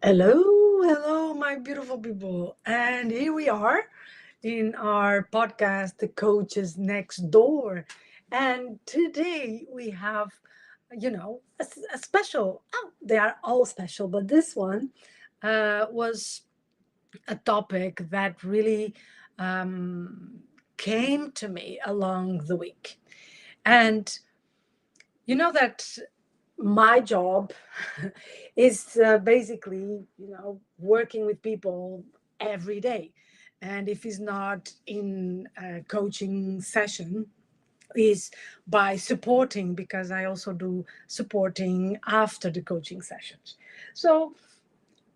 Hello, hello, my beautiful people. And here we are in our podcast, The Coach is Next Door. And today we have, a special, they are all special, but this one was a topic that really um, came to me along the week. And you know that my job is basically, working with people every day. And if it's not in a coaching session, is by supporting, because I also do supporting after the coaching sessions. So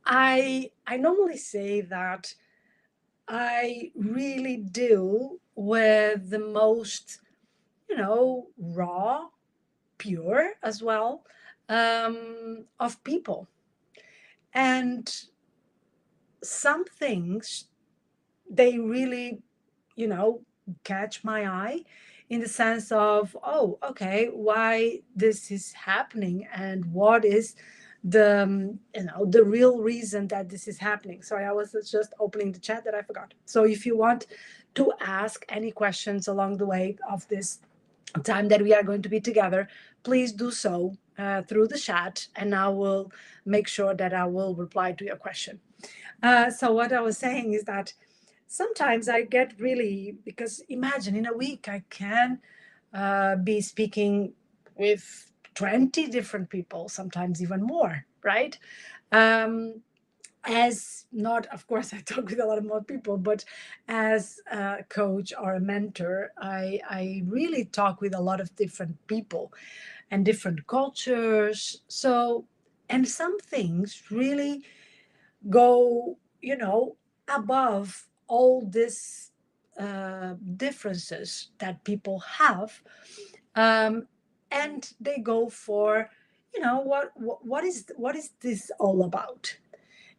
I normally say that I really deal with the most, raw, pure as well, of people. And some things, they really, you know, catch my eye in the sense of, oh, okay, why this is happening and what is the real reason that this is happening. Sorry, I was just opening the chat that I forgot. So if you want to ask any questions along the way of this time that we are going to be together, please do so through the chat, and I will make sure that I will reply to your question. So what I was saying is that sometimes I get really, because imagine in a week I can be speaking with 20 different people, sometimes even more, right? Um, as not, of course, I talk with a lot of more people, but as a coach or a mentor, I really talk with a lot of different people and different cultures. So, and some things really go, above all these differences that people have, um, and they go for, what is this all about,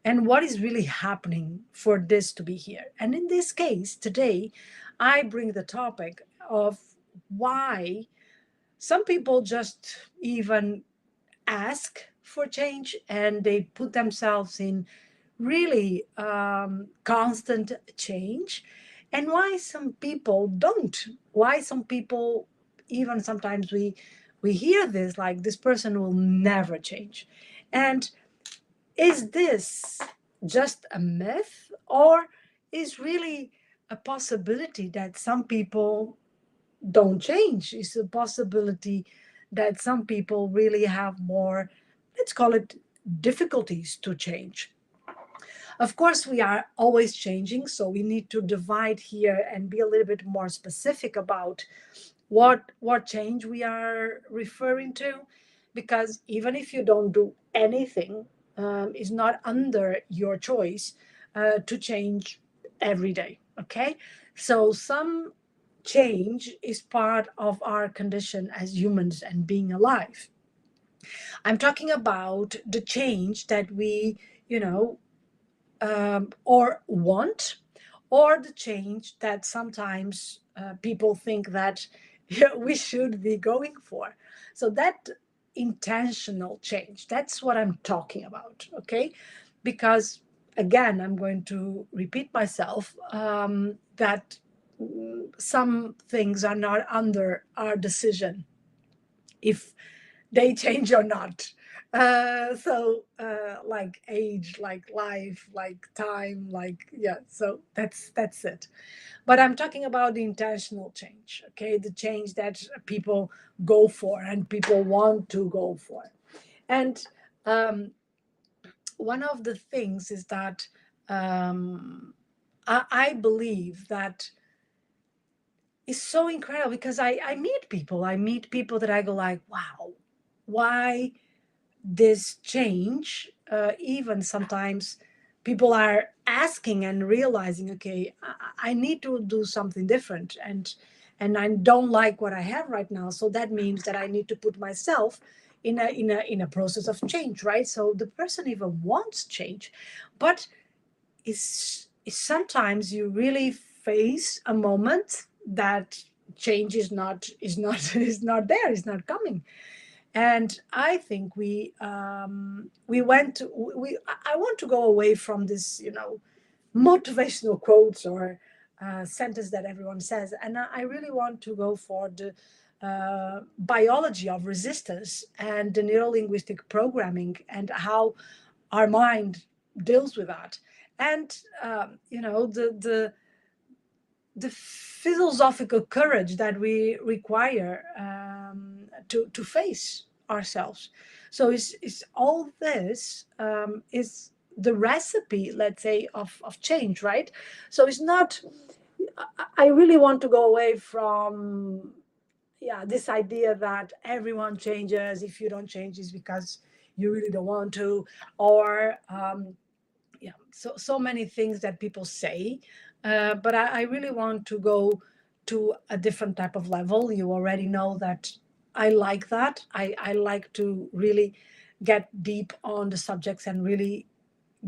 and what is really happening for this to be here. And in this case, today, I bring the topic of why some people just even ask for change and they put themselves in really constant change, and why some people don't, why some people, even sometimes we hear this like this person will never change. And is this just a myth, or is really a possibility that some people don't change? Is a possibility that some people really have more, let's call it, difficulties to change? Of course, we are always changing, so we need to divide here and be a little bit more specific about what change we are referring to, because even if you don't do anything, it's not under your choice to change every day. Okay, so some change is part of our condition as humans and being alive. I'm talking about the change that we, you know, or want, or the change that sometimes people think that we should be going for. So that intentional change, that's what I'm talking about, okay? Because again, I'm going to repeat myself, that some things are not under our decision if they change or not. Like age, like life, like time, like, yeah. So that's it. But I'm talking about the intentional change. Okay, the change that people go for and people want to go for. And um, one of the things is that I believe that is so incredible, because I meet people that I go like, wow, why this change? Even sometimes people are asking and realizing, okay, I need to do something different, and I don't like what I have right now, so that means that I need to put myself in a process of change, right? So the person even wants change, but is sometimes you really face a moment that change is not is not is not there, is not coming. And I think we went to, I want to go away from this, motivational quotes or sentence that everyone says, and I really want to go for the biology of resistance and the neurolinguistic programming and how our mind deals with that, and the philosophical courage that we require to face ourselves. So is all this is the recipe, let's say, of change, right? So it's not. I really want to go away from, yeah, this idea that everyone changes. If you don't change, it's because you really don't want to, or yeah, so many things that people say, but I really want to go to a different type of level. You already know that I like that. I like to really get deep on the subjects and really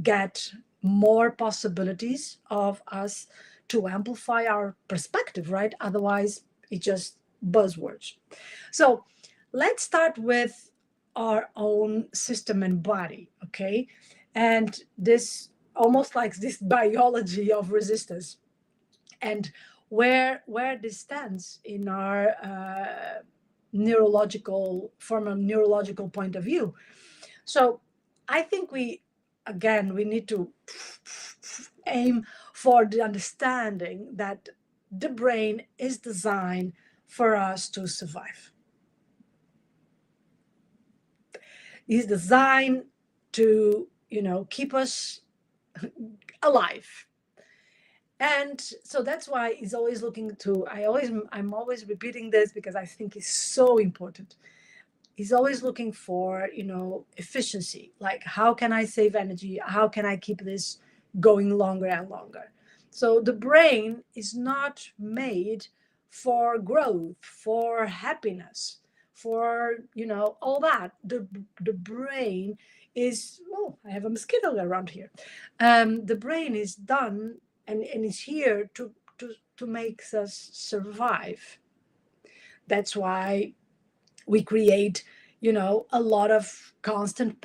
get more possibilities of us to amplify our perspective, right? Otherwise, it's just buzzwords. So let's start with our own system and body, okay? And this almost like this biology of resistance, and where this stands in our neurological, from a neurological point of view. So I think we need to aim for the understanding that the brain is designed for us to survive. It's designed to, keep us alive. And so that's why he's always looking to, I'm always repeating this because I think it's so important. He's always looking for, efficiency. Like, how can I save energy? How can I keep this going longer and longer? So the brain is not made for growth, for happiness, for, all that. The brain is, oh, I have a mosquito around here. The brain is done and is here to make us survive. That's why we create, a lot of constant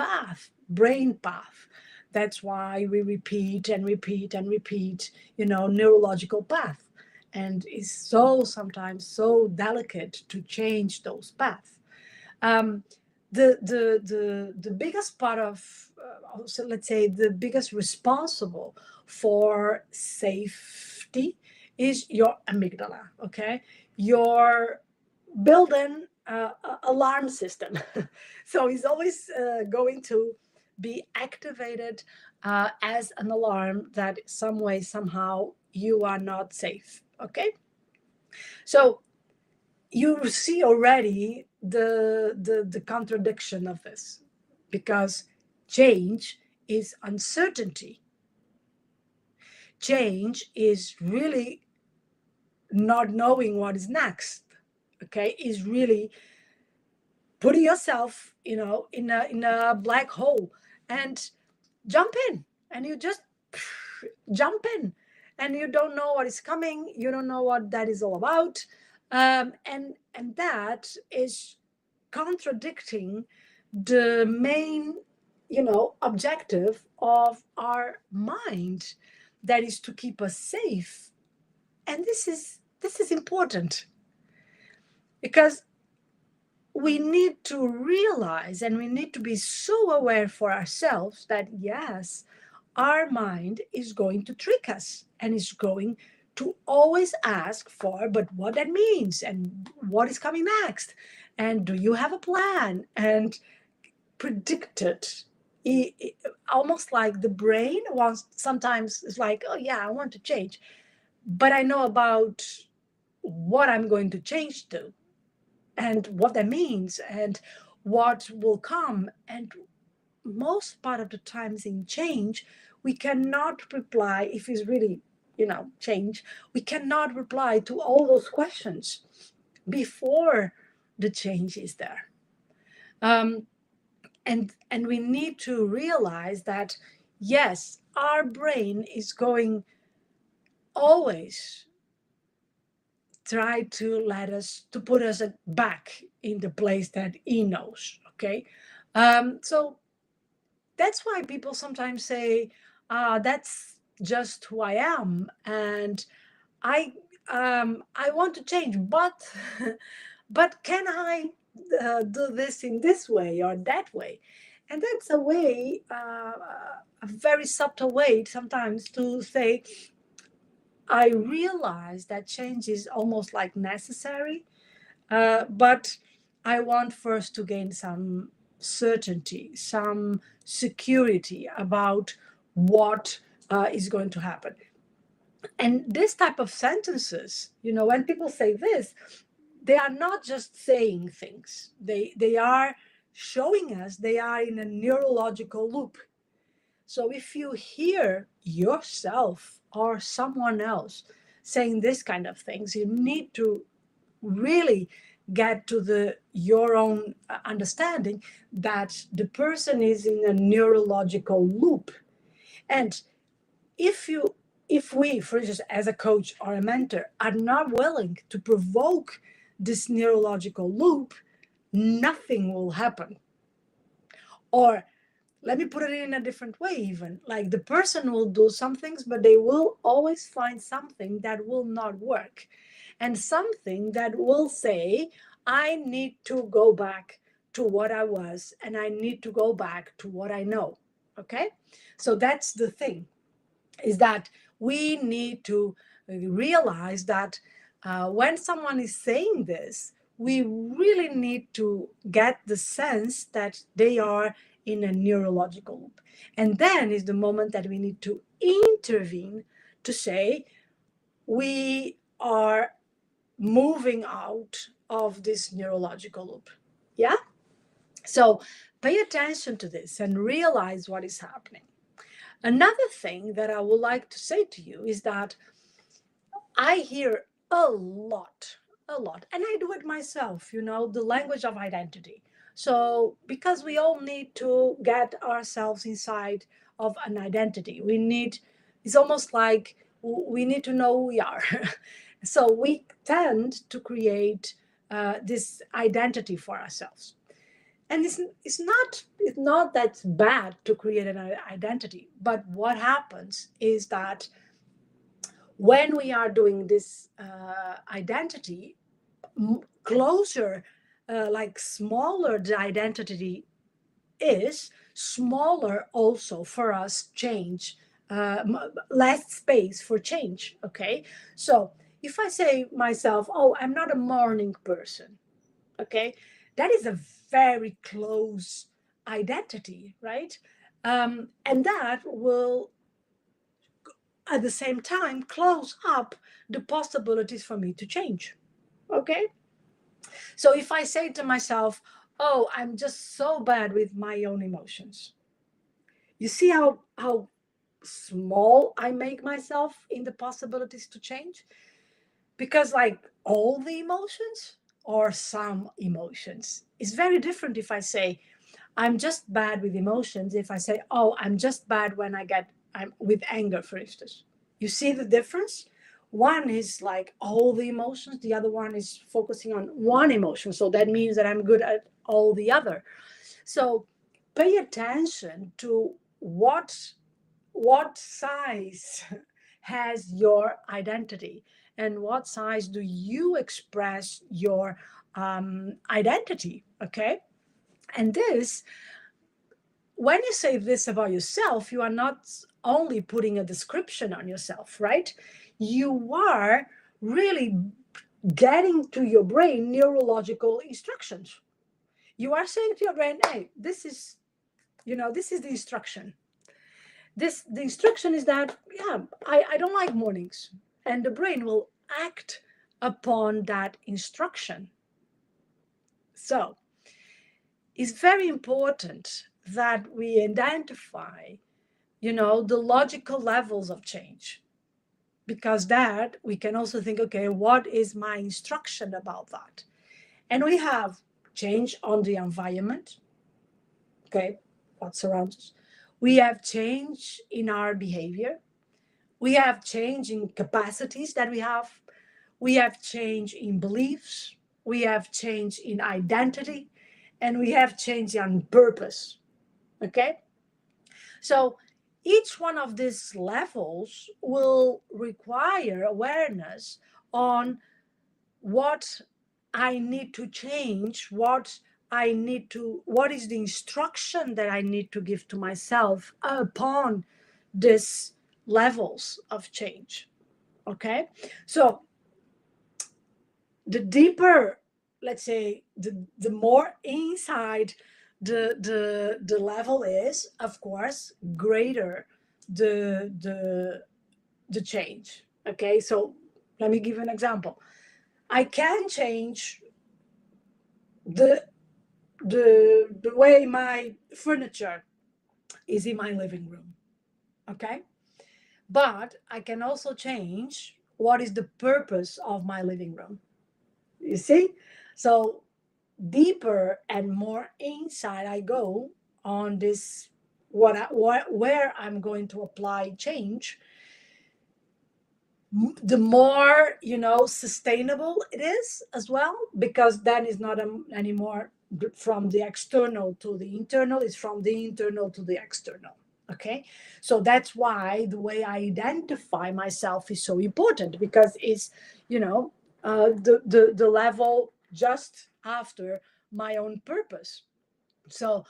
brain path. That's why we repeat and repeat and repeat, neurological path. And it's so sometimes so delicate to change those paths. um, the biggest part of, so let's say, the biggest responsible for safety is your amygdala. Okay, your built-in alarm system. So it's always going to be activated as an alarm that some way somehow you are not safe. Okay, so you see already the contradiction of this, because change is uncertainty. Change is really not knowing what is next. Okay, is really putting yourself, in a black hole and jump in, and you just jump in, and you don't know what is coming. You don't know what that is all about, and that is contradicting the main, objective of our mind, that is to keep us safe. And this is important, because we need to realize and we need to be so aware for ourselves that yes, our mind is going to trick us and is going to always ask for, but what that means and what is coming next, and do you have a plan, and predict it. Almost like the brain wants, sometimes it's like, oh yeah, I want to change, but I know about what I'm going to change to and what that means and what will come. And most part of the times in change, we cannot reply, if it's really, change, we cannot reply to all those questions before the change is there. um, and we need to realize that yes, our brain is going always try to put us back in the place that he knows. Okay. So that's why people sometimes say, that's just who I am. And I I want to change, but but can I do this in this way or that way? And that's a way, a very subtle way sometimes to say, I realize that change is almost like necessary, but I want first to gain some certainty, some security about what is going to happen. And this type of sentences, when people say this, they are not just saying things. They are showing us they are in a neurological loop. So if you hear yourself or someone else saying this kind of things, you need to really get to the your own understanding that the person is in a neurological loop. And if you if we, for instance, as a coach or a mentor, are not willing to provoke this neurological loop, nothing will happen. Or let me put it in a different way, even like the person will do some things, but they will always find something that will not work, and something that will say, I need to go back to what I was, and I need to go back to what I know. Okay. So that's the thing, is that we need to realize that when someone is saying this, we really need to get the sense that they are in a neurological loop. And then is the moment that we need to intervene to say, we are moving out of this neurological loop. Yeah? So pay attention to this and realize what is happening. Another thing that I would like to say to you is that I hear a lot, and I do it myself, the language of identity. So, because we all need to get ourselves inside of an identity, it's almost like we need to know who we are. So, we tend to create this identity for ourselves. And it's not that bad to create an identity, but what happens is that when we are doing this identity, closer, like smaller the identity is, smaller also for us change, less space for change. Okay. So if I say myself, oh, I'm not a morning person, okay, that is a very close identity, right? And that will at the same time close up the possibilities for me to change. Okay. So if I say to myself, oh, I'm just so bad with my own emotions, you see how small I make myself in the possibilities to change? Because like all the emotions or some emotions, it's very different if I say I'm just bad with emotions, if I say, oh, I'm just bad when I'm with anger, for instance. You see the difference? One is like all the emotions, the other one is focusing on one emotion. So that means that I'm good at all the other. So pay attention to what size has your identity, and what size do you express your identity. Okay. And this, when you say this about yourself, you are not only putting a description on yourself, right? You are really getting to your brain neurological instructions. You are saying to your brain, hey, this is the instruction. The instruction is that, yeah, I don't like mornings. And the brain will act upon that instruction. So it's very important that we identify the logical levels of change, because that we can also think, okay, what is my instruction about that? And we have change on the environment, okay, what surrounds us. We have change in our behavior. We have change in capacities that we have. we have change in beliefs, we have change in identity, and we have change in purpose. Okay? So each one of these levels will require awareness on what I need to change, what is the instruction that I need to give to myself upon these levels of change. Okay? So the deeper, let's say, the more inside the level is, of course, greater the change. Okay, so let me give you an example. I can change the the way my furniture is in my living room. Okay, but I can also change what is the purpose of my living room. You see? So deeper and more inside I go on this, where I'm going to apply change, the more, sustainable it is as well, because then it's not anymore from the external to the internal, it's from the internal to the external. Okay, so that's why the way I identify myself is so important, because it's, the level just after my own purpose. So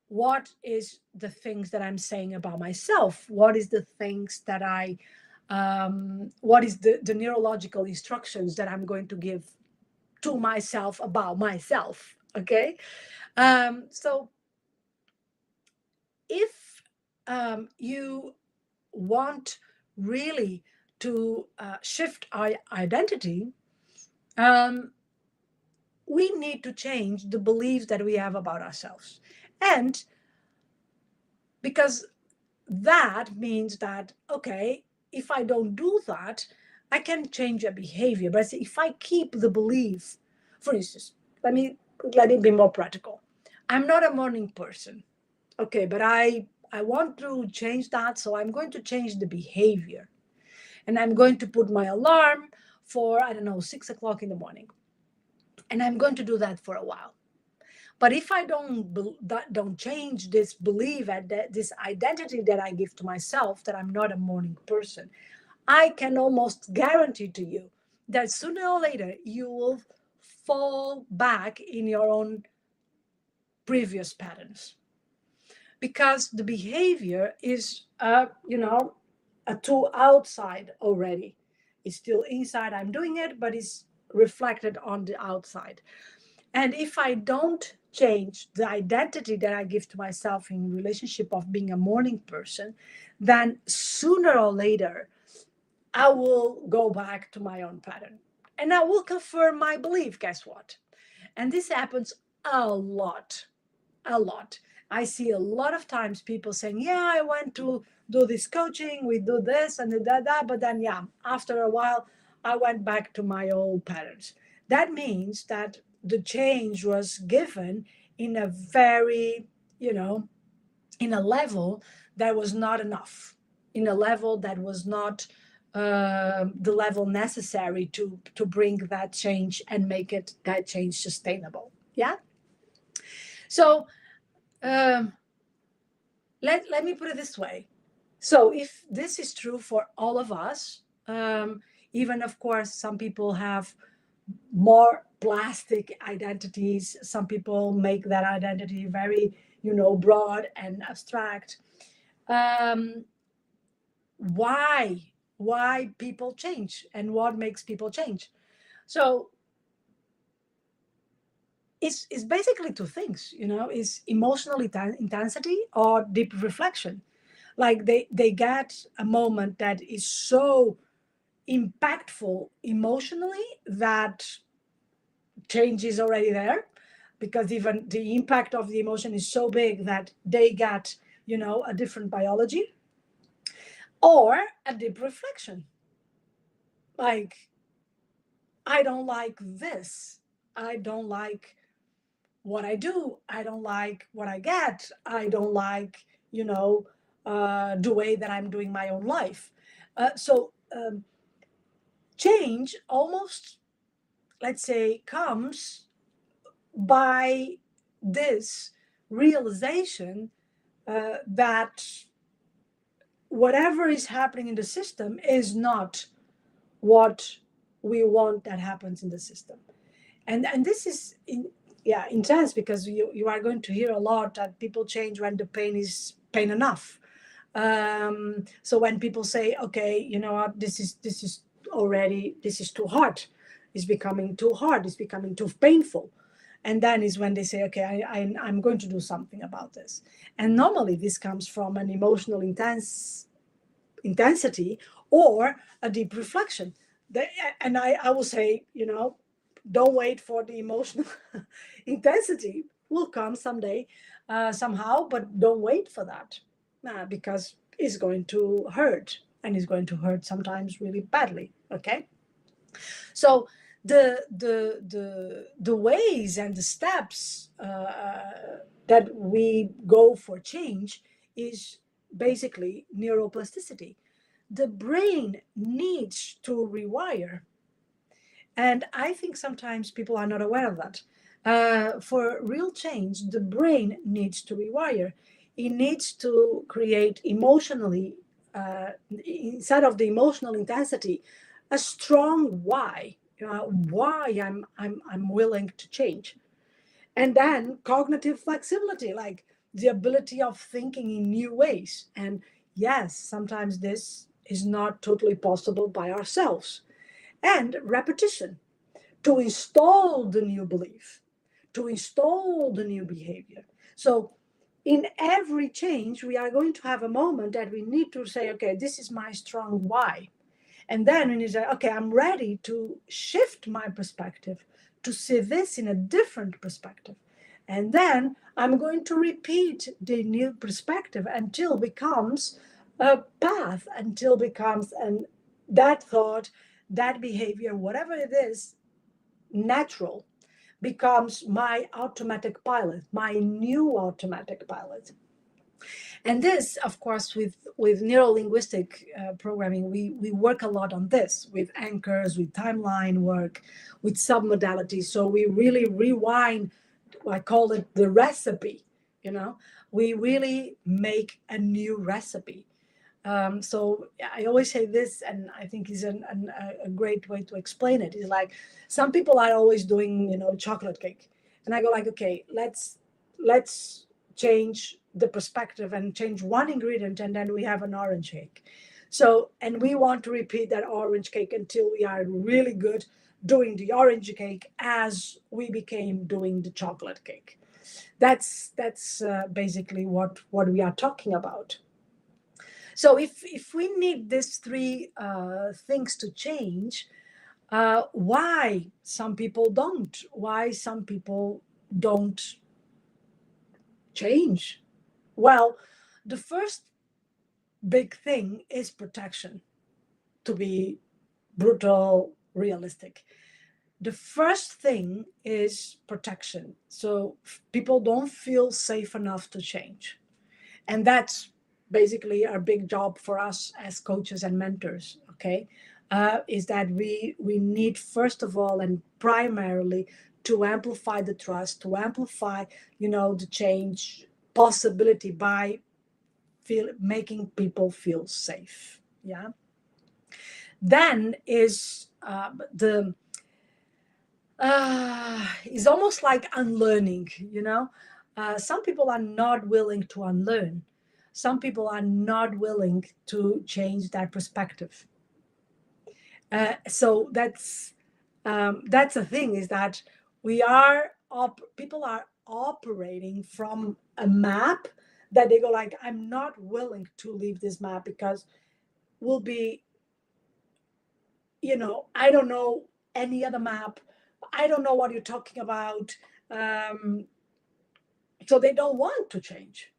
what is the things that I'm saying about myself? What is the things that what is the neurological instructions that I'm going to give to myself about myself? Okay. So if you want really to shift our identity, um, we need to change the beliefs that we have about ourselves. And because that means that, okay, if I don't do that, I can change a behavior. But if I keep the belief, for instance, let me be more practical. I'm not a morning person. Okay, but I want to change that, so I'm going to change the behavior. And I'm going to put my alarm for, I don't know, 6 o'clock in the morning. And I'm going to do that for a while. But if I don't change this belief and this identity that I give to myself, that I'm not a morning person, I can almost guarantee to you that sooner or later you will fall back in your own previous patterns, because the behavior is, a tool outside already. It's still inside. I'm doing it, but it's reflected on the outside. And if I don't change the identity that I give to myself in relationship of being a morning person, then sooner or later, I will go back to my own pattern and I will confirm my belief. Guess what? And this happens a lot, a lot. I see a lot of times people saying, yeah, I went to do this coaching, we do this and that, but then, yeah, after a while, I went back to my old patterns. That means that the change was given in a very, in a level that was not enough, in a level that was not the level necessary to bring that change and make that change sustainable. Yeah. So um, let me put it this way. So if this is true for all of us, even of course some people have more plastic identities, some people make that identity very, broad and abstract. um, why people change and what makes people change? So it's basically two things, is emotional intensity or deep reflection. Like they get a moment that is so impactful emotionally that change is already there, because even the impact of the emotion is so big that they get, a different biology. Or a deep reflection, like, I don't like this, I don't like what I do, I don't like what I get, I don't like, the way that I'm doing my own life. So Change almost, let's say, comes by this realization that whatever is happening in the system is not what we want that happens in the system. And this is yeah, intense, because you are going to hear a lot that people change when the pain is pain enough. So when people say, okay, you know what, this is already, this is too hard, it's becoming too hard, it's becoming too painful, and then is when they say, okay, I'm going to do something about this. And normally this comes from an emotional intensity or a deep reflection. And I will say, don't wait for the emotional intensity, will come someday, somehow, but don't wait for that, because it's going to hurt, and it's going to hurt sometimes really badly. Okay, so the ways and the steps that we go for change is basically neuroplasticity. The brain needs to rewire, and I think sometimes people are not aware of that. For real change, the brain needs to rewire. It needs to create emotionally, inside of the emotional intensity, a strong why. Why I'm willing to change, and then cognitive flexibility, like the ability of thinking in new ways. And yes, sometimes this is not totally possible by ourselves. And repetition to install the new belief, to install the new behavior. So, in every change, we are going to have a moment that we need to say, okay, this is my strong why. And then we need to say, okay, I'm ready to shift my perspective to see this in a different perspective. And then I'm going to repeat the new perspective until it becomes a path, until it becomes that thought, that behavior, whatever it is, natural, becomes my automatic pilot, my new automatic pilot. And this, of course, with neurolinguistic programming, we work a lot on this with anchors, with timeline work, with submodalities. So we really rewind, I call it the recipe, you know, we really make a new recipe. So I always say this, and I think is a great way to explain it. Is like some people are always doing, chocolate cake, and I go like, okay, let's change the perspective and change one ingredient, and then we have an orange cake. So, and we want to repeat that orange cake until we are really good doing the orange cake as we became doing the chocolate cake. That's basically what we are talking about. So if we need these three things to change, why some people don't? Why some people don't change? Well, the first big thing is protection. To be brutal, realistic, the first thing is protection. So people don't feel safe enough to change, and that's basically our big job for us as coaches and mentors. Okay, is that we need, first of all and primarily, to amplify the trust, to amplify the change possibility by making people feel safe. Yeah, then is the is almost like unlearning. Some people are not willing to unlearn. Some people are not willing to change their perspective. So that's the thing, is that people are operating from a map that they go like, I'm not willing to leave this map because will be, I don't know any other map. I don't know what you're talking about. Um, so they don't want to change.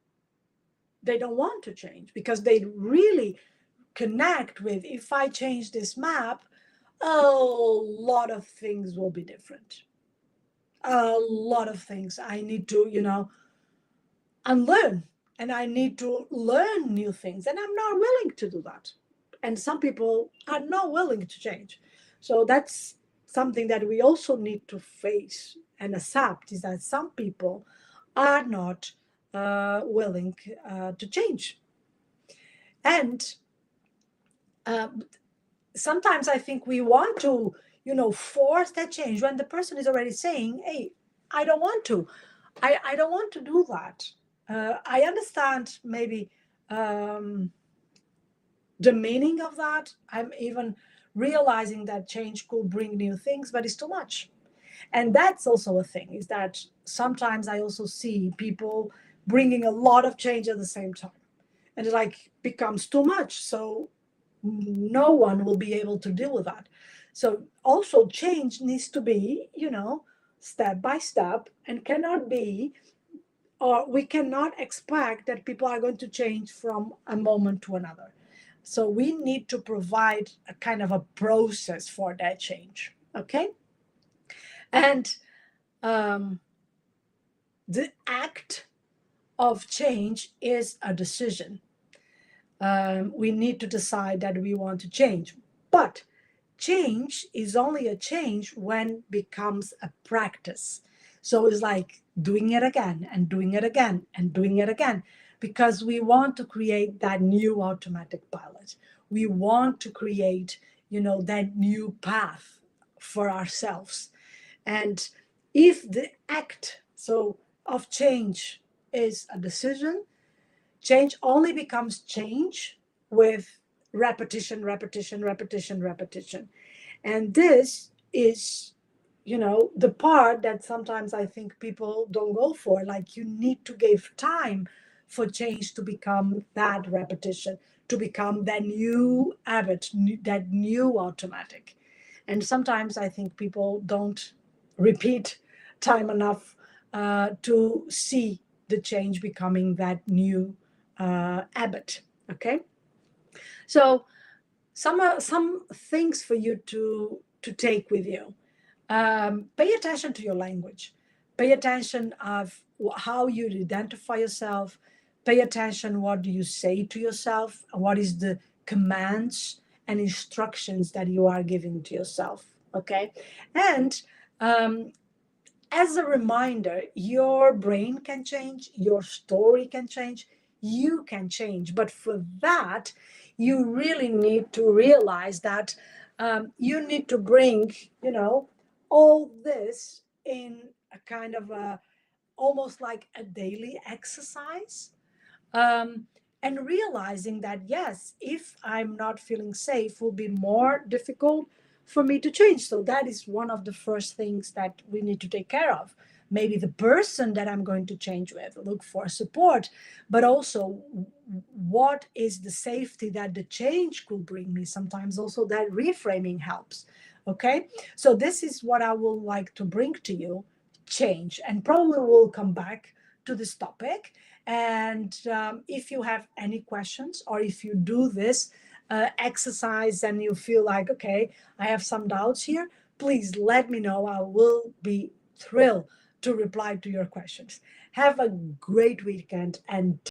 They don't want to change because they really connect with, if I change this map, a lot of things will be different. A lot of things I need to, unlearn, and I need to learn new things, and I'm not willing to do that. And some people are not willing to change. So that's something that we also need to face and accept, is that some people are not willing to change. And uh, sometimes I think we want to, force that change when the person is already saying, hey, I don't want to. I don't want to do that. I understand maybe um, the meaning of that. I'm even realizing that change could bring new things, but it's too much. And that's also a thing, is that sometimes I also see people bringing a lot of change at the same time. And it like becomes too much. So no one will be able to deal with that. So also change needs to be, step by step, and cannot be, or we cannot expect that people are going to change from a moment to another. So we need to provide a kind of a process for that change. Okay. And um, the act of change is a decision. We need to decide that we want to change. But change is only a change when becomes a practice. So it's like doing it again and doing it again and doing it again, because we want to create that new automatic pilot. We want to create, that new path for ourselves. And if the act of change is a decision, change only becomes change with repetition, repetition, repetition, repetition. And this is, the part that sometimes I think people don't go for. Like, you need to give time for change to become that repetition, to become that new habit, that new automatic. And sometimes I think people don't repeat time enough to see the change becoming that new habit. Okay. So some things for you to take with you. Pay attention to your language. Pay attention of how you identify yourself. Pay attention, what do you say to yourself? What is the commands and instructions that you are giving to yourself? Okay. And um, as a reminder, your brain can change, your story can change, you can change. But for that, you really need to realize that you need to bring, all this in a kind of a almost like a daily exercise. um, and realizing that, yes, if I'm not feeling safe, will be more difficult for me to change. So that is one of the first things that we need to take care of. Maybe the person that I'm going to change with, look for support, but also what is the safety that the change could bring me. Sometimes also that reframing helps. Okay, so this is what I would like to bring to you: change. And probably we'll come back to this topic. And if you have any questions, or if you do this exercise and you feel like, okay, I have some doubts here, please let me know. I will be thrilled to reply to your questions. Have a great weekend and